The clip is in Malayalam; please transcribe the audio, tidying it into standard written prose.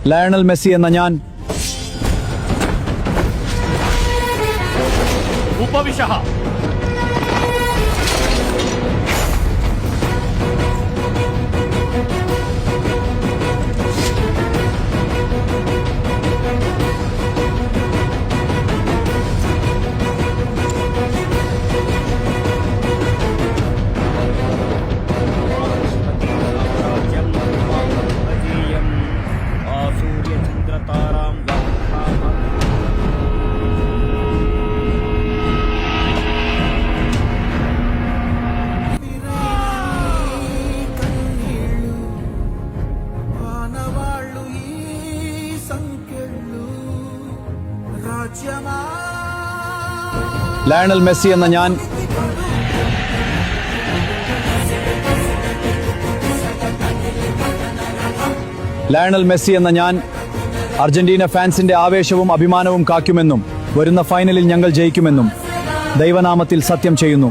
ലയണൽ മെസ്സി എന്ന ഞാൻ ഉപവിശः ലയണൽ മെസ്സി എന്ന ഞാൻ ലയണൽ മെസ്സി എന്ന ഞാൻ അർജന്റീന ഫാൻസിന്റെ ആവേശവും അഭിമാനവും കാക്കുമെന്നും വരുന്ന ഫൈനലിൽ ഞങ്ങൾ ജയിക്കുമെന്നും ദൈവനാമത്തിൽ സത്യം ചെയ്യുന്നു.